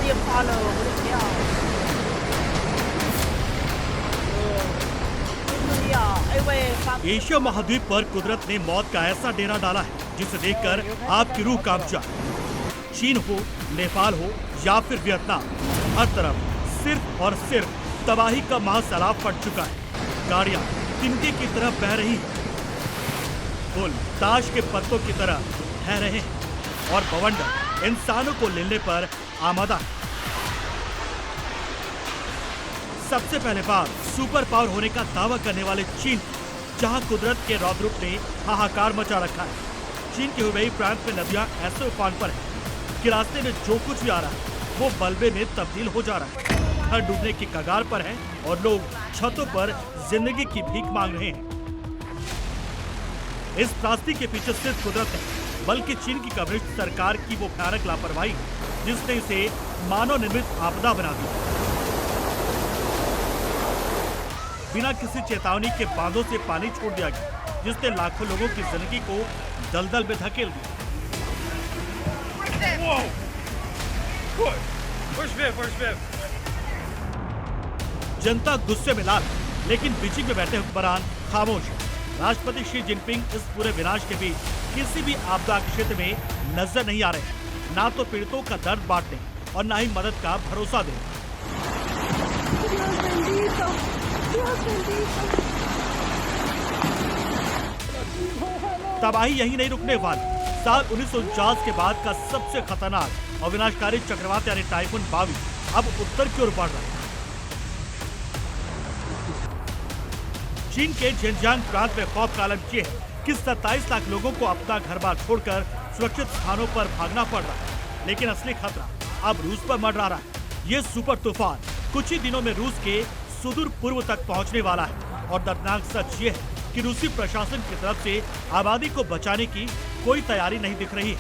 也怕了，我的天啊！哎喂， Asia महाद्वीप पर कुदरत ने मौत का ऐसा डेरा डाला है जिसे देखकर आपकी रूह कांप जाए। चीन हो, नेपाल हो या फिर वियतनाम, हर तरफ सिर्फ और सिर्फ तबाही का महासैलाब फट चुका है। गाड़ियां तिनके की तरह बह रही हैं, पुल ताश के पत्तों की तरह बह रहे हैं और बवंडर इंसानों को लेने पर आमादा है। सबसे पहले बार सुपर पावर होने का दावा करने वाले चीन, जहां कुदरत के रौद्र रूप ने हाहाकार मचा रखा है। चीन के हुबेई प्रांत में नदियां ऐसे उफान पर है कि रास्ते में जो कुछ भी आ रहा है वो मलबे में तब्दील हो जा रहा है। घर डूबने की कगार पर है और लोग छतों पर जिंदगी की भीख मांग रहे हैं। इस त्रासदी के पीछे सिर्फ कुदरत है, बल्कि चीन की कम्युनिस्ट सरकार की वो भयानक लापरवाही जिसने इसे मानव निर्मित आपदा बना दिया। बिना किसी चेतावनी के बांधों से पानी छोड़ दिया गया, जिसने लाखों लोगों की जिंदगी को दलदल में धकेल दिया। जनता गुस्से में लाल, लेकिन बीजिंग में बैठे हुक्मरान खामोश हैं। राष्ट्रपति शी जिनपिंग इस पूरे विनाश के बीच किसी भी आपदा क्षेत्र में नजर नहीं आ रहे, ना तो पीड़ितों का दर्द बांटने और ना ही मदद का भरोसा देने। तबाही यही नहीं रुकने वाली। साल 1949 के बाद का सबसे खतरनाक और विनाशकारी चक्रवात यानी टाइफून बावी अब उत्तर की ओर बढ़ रहा है। चीन के झेंजियांग प्रांत में खौफ का आलम ये है कि 27 लाख लोगों को अपना घर-बार छोड़कर सुरक्षित स्थानों पर भागना पड़ रहा है। लेकिन असली खतरा अब रूस पर मंडरा रहा है। ये सुपर तूफान कुछ ही दिनों में रूस के सुदूर पूर्व तक पहुंचने वाला है और दर्दनाक सच ये है कि रूसी प्रशासन की तरफ से आबादी को बचाने की कोई तैयारी नहीं दिख रही है।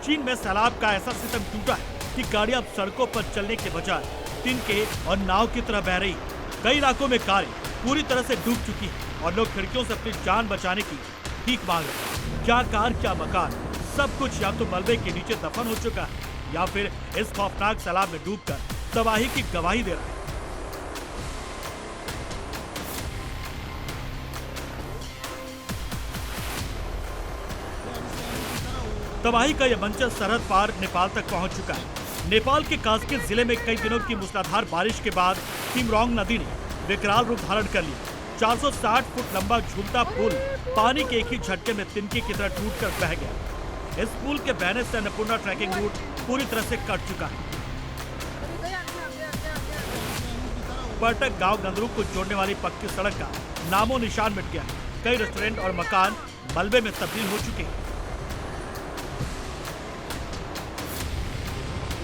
चीन में सैलाब का ऐसा सिस्टम टूटा है कि गाड़ियां अब सड़कों पर चलने के बजाय तिनके और नाव की तरह बह रही। कई इलाकों में कारें पूरी तरह से डूब चुकी हैं और लोग खिड़कियों से अपनी जान बचाने की भीख मांग रहे। क्या कार क्या मकान, सब कुछ या तो मलबे के नीचे दफन हो चुका है या फिर इस खौफनाक सैलाब में डूबकर तबाही की गवाही दे रहा है। तबाही का यह मंचर सरहद पार नेपाल तक पहुंच चुका है। नेपाल के कास्की जिले में कई दिनों की मूसलाधार बारिश के बाद तिमरोंग नदी ने विकराल रूप धारण कर लिया। 460 फुट लंबा झूलता पुल पानी के एक ही झटके में तिनके की तरह टूटकर बह गया। इस पुल के बहने से अन्नपूर्णा ट्रैकिंग रूट पूरी तरह से कट चुका है। पर्यटक गांव गंदरू को जोड़ने वाली पक्की सड़क का नामो निशान मिट गया। कई रेस्टोरेंट और मकान मलबे में तब्दील हो चुके हैं।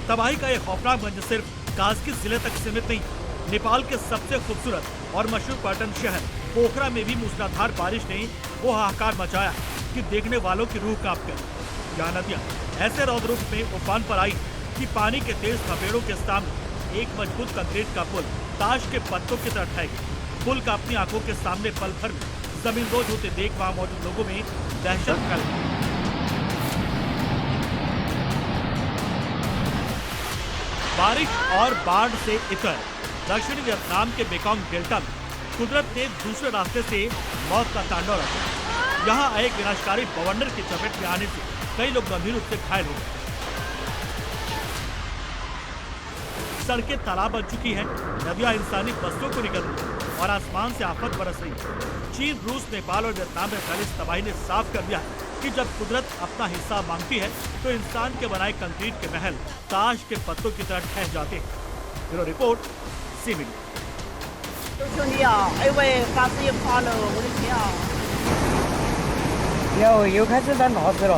तबाही का यह खौफनाक मंजर सिर्फ कास्की जिले तक सीमित नहीं। नेपाल के सबसे खूबसूरत और मशहूर पर्यटन शहर पोखरा में भी मूसलाधार बारिश ने वो हाहाकार मचाया कि देखने वालों की रूह कांप गई। यहाँ नदियाँ ऐसे रौद्र रूप में उफान पर आई कि पानी के तेज थपेड़ों के सामने एक मजबूत कंक्रीट का पुल ताश के पत्तों की तरह ढह गया। पुल का अपनी आंखों के सामने पल भर में जमींदोज होते देख वहाँ मौजूद लोगों में दहशत फैल गई। बारिश और बाढ़ से इतर दक्षिणी वियतनाम के मेकोंग डेल्टा में कुदरत ने दूसरे रास्ते से मौत का तांडव रचा। यहाँ एक विनाशकारी बवंडर की चपेट में आने से कई लोग गंभीर रूप से घायल हो गए। सड़कें तालाब बन चुकी हैं, नदियां इंसानी बस्तियों को निकल रही हैं और आसमान से आफत बरस रही है। चीन, रूस, नेपाल और वियतनाम में फैली तबाही ने साफ कर दिया है कि जब कुदरत अपना हिस्सा मांगती है तो इंसान के बनाए कंक्रीट के महल ताश के पत्तों की तरह ठहर जाते हैं। Bureau report, C media. 兄弟啊，哎喂，房子也垮了，我的天啊！又开始在闹事了。